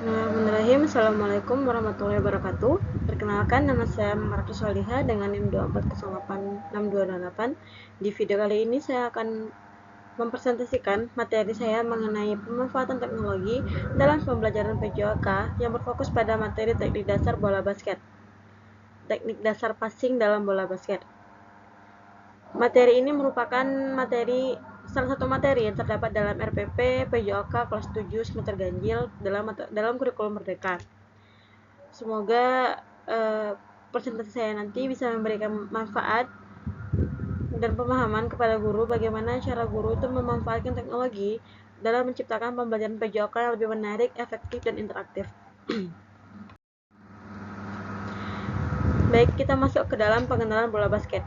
Bismillahirrahmanirrahim. Assalamualaikum warahmatullahi wabarakatuh. Perkenalkan, nama saya Maratu Soliha dengan NIM 24086228. Di video kali ini saya akan mempresentasikan materi saya mengenai pemanfaatan teknologi dalam pembelajaran PJOK yang berfokus pada materi teknik dasar bola basket. Teknik dasar passing dalam bola basket. Materi ini merupakan salah satu materi yang terdapat dalam RPP PJOK kelas 7 semester ganjil dalam kurikulum Merdeka. Semoga presentasi saya nanti bisa memberikan manfaat dan pemahaman kepada guru bagaimana cara guru itu memanfaatkan teknologi dalam menciptakan pembelajaran PJOK yang lebih menarik, efektif, dan interaktif. Baik, kita masuk ke dalam pengenalan bola basket.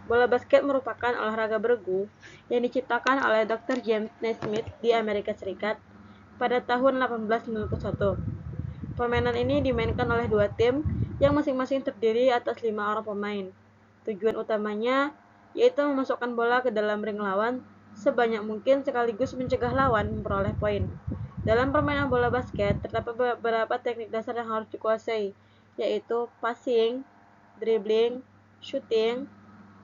Bola basket merupakan olahraga bergu yang diciptakan oleh Dr. James Naismith di Amerika Serikat pada tahun 1891. Permainan ini dimainkan oleh dua tim yang masing-masing terdiri atas 5 orang pemain. Tujuan utamanya yaitu memasukkan bola ke dalam ring lawan sebanyak mungkin sekaligus mencegah lawan memperoleh poin. Dalam permainan bola basket, terdapat beberapa teknik dasar yang harus dikuasai, yaitu passing, dribbling, shooting,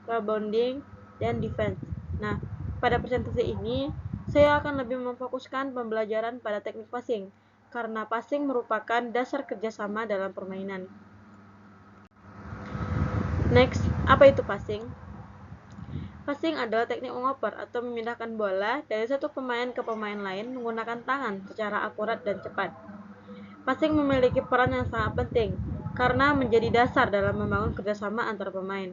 rebounding, dan defense. Nah, pada presentasi ini, saya akan lebih memfokuskan pembelajaran pada teknik passing, karena passing merupakan dasar kerjasama dalam permainan. Next, apa itu passing? Passing adalah teknik mengoper atau memindahkan bola dari satu pemain ke pemain lain menggunakan tangan secara akurat dan cepat. Passing memiliki peran yang sangat penting, karena menjadi dasar dalam membangun kerjasama antar pemain.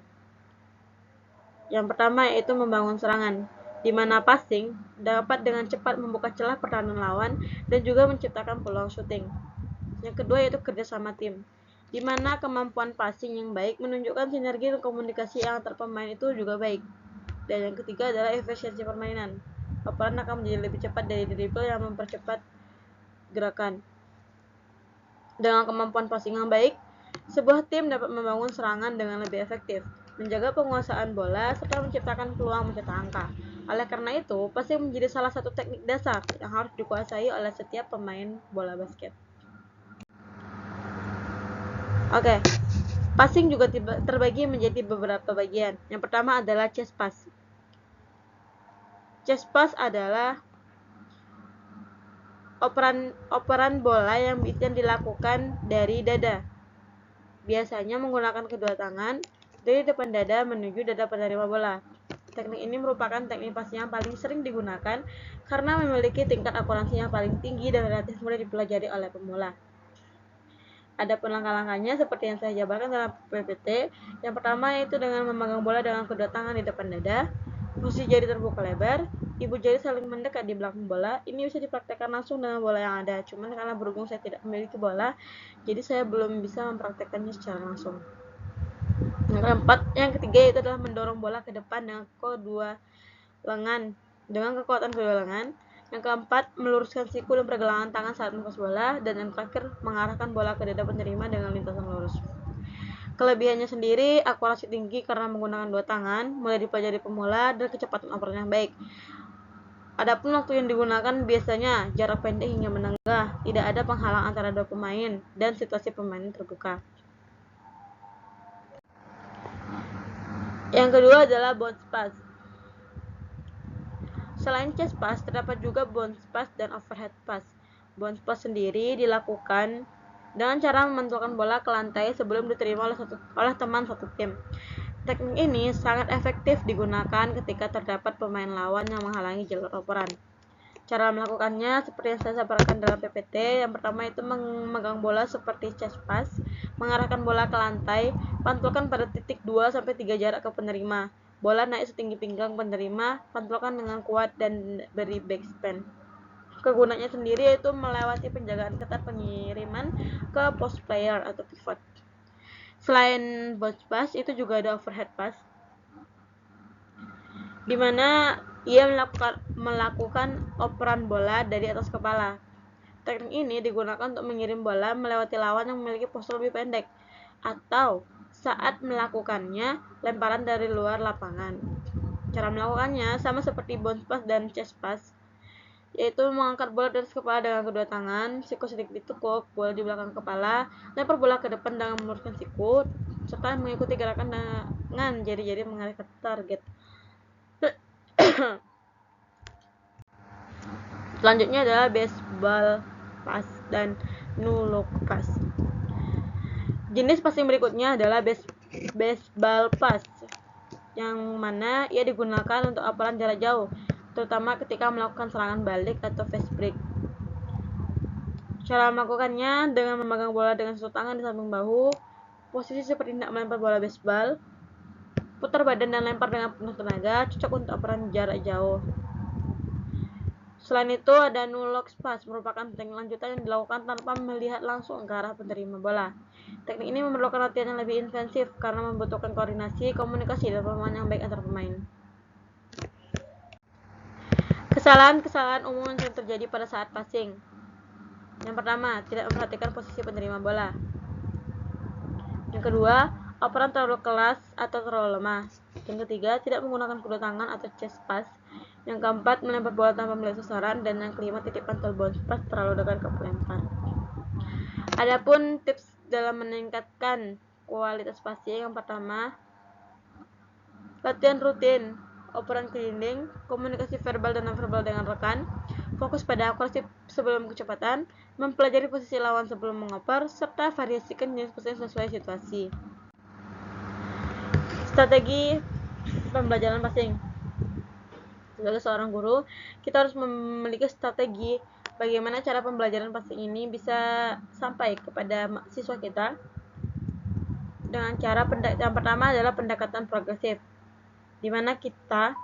Yang pertama yaitu membangun serangan, di mana passing dapat dengan cepat membuka celah pertahanan lawan dan juga menciptakan peluang shooting. Yang kedua yaitu kerjasama tim, di mana kemampuan passing yang baik menunjukkan sinergi dan komunikasi antar pemain itu juga baik. Dan yang ketiga adalah efisiensi permainan. Operan akan menjadi lebih cepat dari dribble yang mempercepat gerakan. Dengan kemampuan passing yang baik, sebuah tim dapat membangun serangan dengan lebih efektif, menjaga penguasaan bola, serta menciptakan peluang mencetak angka. Oleh karena itu, passing menjadi salah satu teknik dasar yang harus dikuasai oleh setiap pemain bola basket. Oke, passing juga terbagi menjadi beberapa bagian. Yang pertama adalah chest pass. Chest pass adalah operan bola yang bisa dilakukan dari dada. Biasanya menggunakan kedua tangan dari depan dada menuju dada penerima bola. Teknik ini merupakan teknik passing yang paling sering digunakan karena memiliki tingkat akurasi yang paling tinggi dan relatif mudah dipelajari oleh pemula. Ada langkah-langkahnya seperti yang saya jabarkan dalam PPT. Yang pertama yaitu dengan memegang bola dengan kedua tangan di depan dada, posisi jari terbuka lebar, ibu jari saling mendekat di belakang bola. Ini bisa dipraktekkan langsung dengan bola yang ada. Cuman karena berhubung saya tidak memiliki bola, jadi saya belum bisa mempraktekkannya secara langsung. Yang ketiga yaitu adalah mendorong bola ke depan dengan kekuatan kedua lengan. Yang keempat, meluruskan siku dan pergelangan tangan saat melepas bola. Dan yang terakhir, mengarahkan bola ke dada penerima dengan lintasan lurus. Kelebihannya sendiri, akurasi tinggi karena menggunakan dua tangan, mulai dipelajari pemula, dan kecepatan operan yang baik. Adapun waktu yang digunakan biasanya jarak pendek hingga menengah, tidak ada penghalang antara dua pemain, dan situasi permainan terbuka. Yang kedua adalah bounce pass. Selain chest pass, terdapat juga bounce pass dan overhead pass. Bounce pass sendiri dilakukan dengan cara memantulkan bola ke lantai sebelum diterima oleh teman satu tim. Teknik ini sangat efektif digunakan ketika terdapat pemain lawan yang menghalangi jalur operan. Cara melakukannya seperti yang saya sampaikan dalam PPT. Yang pertama itu memegang bola seperti chest pass, mengarahkan bola ke lantai, pantulkan pada titik 2-3 jarak ke penerima. Bola naik setinggi pinggang penerima, pantulkan dengan kuat dan beri backspin. Kegunaannya sendiri yaitu melewati penjagaan ketat pengiriman ke post player atau pivot. Selain bounce pass, itu juga ada overhead pass, di mana ia melakukan operan bola dari atas kepala. Teknik ini digunakan untuk mengirim bola melewati lawan yang memiliki postur lebih pendek, atau saat melakukannya lemparan dari luar lapangan. Cara melakukannya sama seperti bounce pass dan chest pass. yaitu mengangkat bola dari kepala dengan kedua tangan, siku sedikit ditekuk, bola di belakang kepala, lempar bola ke depan dengan meluruskan siku, serta mengikuti gerakan dengan jari-jari mengarah ke target. Selanjutnya adalah baseball pass dan no-look pass. Jenis passing berikutnya adalah baseball pass, yang mana ia digunakan untuk operan jarak jauh, terutama ketika melakukan serangan balik atau fast break. Cara melakukannya dengan memegang bola dengan satu tangan di samping bahu, posisi seperti hendak melempar bola baseball, putar badan dan lempar dengan penuh tenaga, cocok untuk operan jarak jauh. Selain itu, ada no-look pass, merupakan teknik lanjutan yang dilakukan tanpa melihat langsung ke arah penerima bola. Teknik ini memerlukan latihan yang lebih intensif karena membutuhkan koordinasi, komunikasi, dan pemahaman yang baik antar pemain. Kesalahan-kesalahan umum yang sering terjadi pada saat passing. Yang pertama, tidak memperhatikan posisi penerima bola. Yang kedua, operan terlalu keras atau terlalu lemah. Yang ketiga, tidak menggunakan kedua tangan atau chest pass. Yang keempat, melempar bola tanpa melihat sasaran. Dan yang kelima, titipan atau bounce pass terlalu dekat ke pelempar. Adapun tips dalam meningkatkan kualitas passing, yang pertama, latihan rutin, operan keliling, komunikasi verbal dan non-verbal dengan rekan, fokus pada akurasi sebelum kecepatan, mempelajari posisi lawan sebelum mengoper, serta variasikan jenis passing sesuai situasi. Strategi pembelajaran passing. Sebagai seorang guru, kita harus memiliki strategi bagaimana cara pembelajaran passing ini bisa sampai kepada siswa kita dengan cara yang pertama adalah pendekatan progresif, di mana kita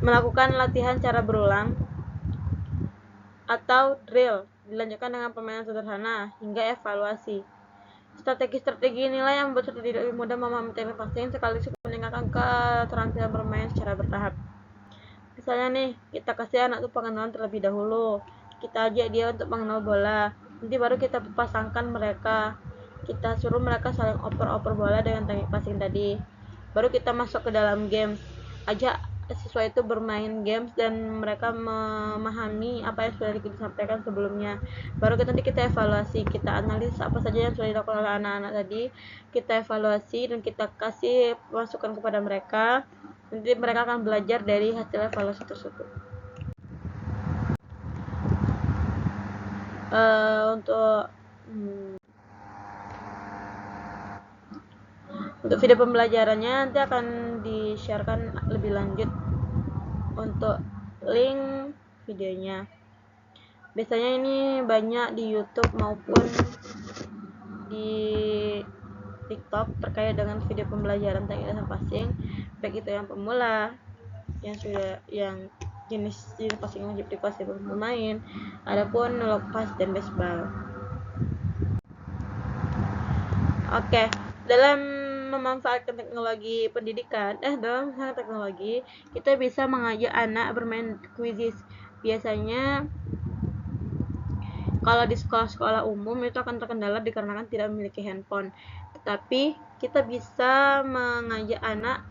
melakukan latihan cara berulang atau drill, dilanjutkan dengan permainan sederhana hingga evaluasi. Strategi-strategi inilah yang membuat siswa lebih mudah memahami teknik passing sekaligus meningkatkan keterampilan bermain secara bertahap. Misalnya nih, kita kasih anak tuh pengenalan terlebih dahulu, kita ajak dia untuk mengenal bola, nanti baru kita pasangkan mereka, kita suruh mereka saling oper-oper bola dengan teknik passing tadi, baru kita masuk ke dalam games, ajak siswa itu bermain games dan mereka memahami apa yang sudah disampaikan sebelumnya, baru nanti kita evaluasi, kita analisis apa saja yang sudah dilakukan oleh anak-anak tadi, kita evaluasi dan kita kasih masukan kepada mereka. Nanti mereka akan belajar dari hasil evaluasi tersebut. Untuk video pembelajarannya nanti akan di-sharekan lebih lanjut untuk link videonya. Biasanya ini banyak di YouTube maupun di TikTok terkait dengan video pembelajaran teknik passing, baik itu yang pemula, yang jenis passing yang wajib dikuasai pemain, adapun no-look pass dan baseball. Oke, dalam memanfaatkan teknologi pendidikan, dalam teknologi, kita bisa mengajak anak bermain quizzes. Biasanya kalau di sekolah-sekolah umum itu akan terkendala dikarenakan tidak memiliki handphone. Tetapi kita bisa mengajak anak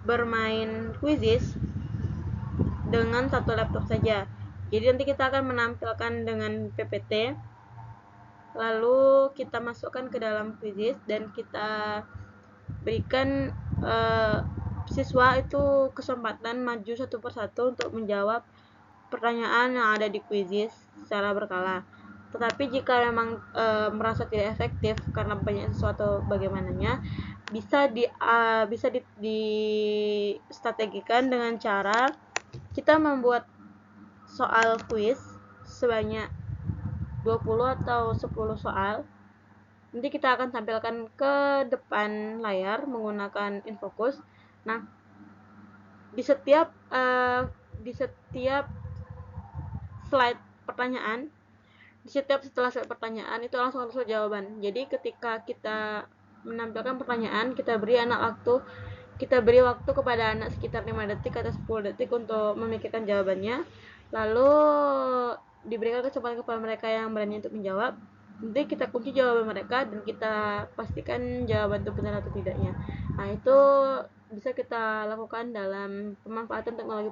bermain quizzes dengan satu laptop saja. Jadi nanti kita akan menampilkan dengan PPT, lalu kita masukkan ke dalam quizzes dan kita berikan siswa itu kesempatan maju satu persatu untuk menjawab pertanyaan yang ada di quizzes secara berkala. Tetapi jika memang merasa tidak efektif karena banyak sesuatu bagaimananya, bisa distrategikan dengan cara kita membuat soal quiz sebanyak 20 atau 10 soal. Nanti kita akan tampilkan ke depan layar menggunakan infocus. Nah, di setiap slide pertanyaan, setelah slide pertanyaan itu langsung ada jawaban. Jadi ketika kita menampilkan pertanyaan, kita beri waktu kepada anak sekitar 5 detik atau 10 detik untuk memikirkan jawabannya. Lalu diberikan kesempatan kepada mereka yang berani untuk menjawab. Nanti kita kunci jawaban mereka dan kita pastikan jawaban itu benar atau tidaknya. Nah, itu bisa kita lakukan dalam pemanfaatan teknologi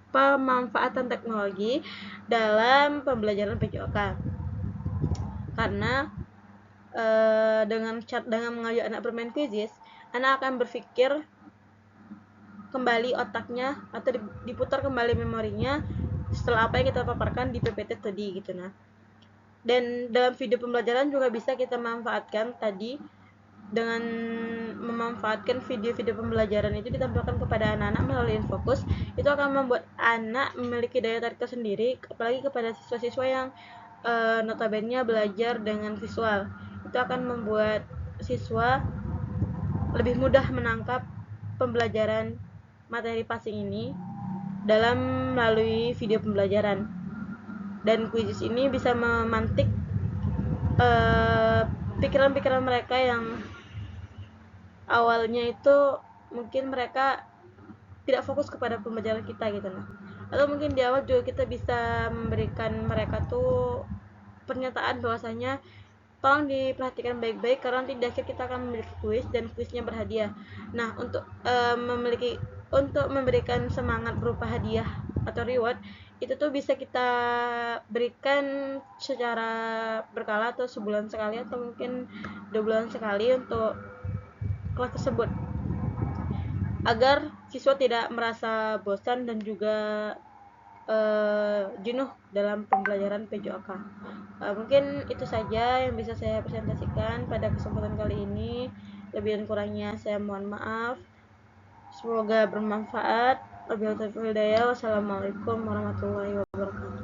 pemanfaatan teknologi dalam pembelajaran PJOK. Karena dengan mengajak anak bermain quizzes, anak akan berpikir kembali otaknya atau diputar kembali memorinya setelah apa yang kita paparkan di PPT tadi gitu. Nah, dan dalam video pembelajaran juga bisa kita manfaatkan tadi dengan memanfaatkan video-video pembelajaran itu ditampilkan kepada anak-anak melalui Infokus. Itu akan membuat anak memiliki daya tarik tersendiri, apalagi kepada siswa-siswa yang notabene belajar dengan visual. Itu akan membuat siswa lebih mudah menangkap pembelajaran materi passing ini dalam melalui video pembelajaran. Dan quizzes ini bisa memantik pikiran-pikiran mereka yang awalnya itu mungkin mereka tidak fokus kepada pembelajaran kita gitu. Nah, atau mungkin di awal juga kita bisa memberikan mereka tuh pernyataan bahwasanya tolong diperhatikan baik-baik karena nanti di akhir kita akan memiliki kuis dan kuisnya berhadiah. Nah, untuk memberikan semangat berupa hadiah atau reward itu tuh bisa kita berikan secara berkala atau sebulan sekali atau mungkin 2 bulan sekali untuk kelas tersebut, agar siswa tidak merasa bosan dan juga jenuh dalam pembelajaran PJOK. Mungkin itu saja yang bisa saya presentasikan pada kesempatan kali ini. Lebih dan kurangnya saya mohon maaf. Semoga bermanfaat. Wassalamualaikum warahmatullahi wabarakatuh.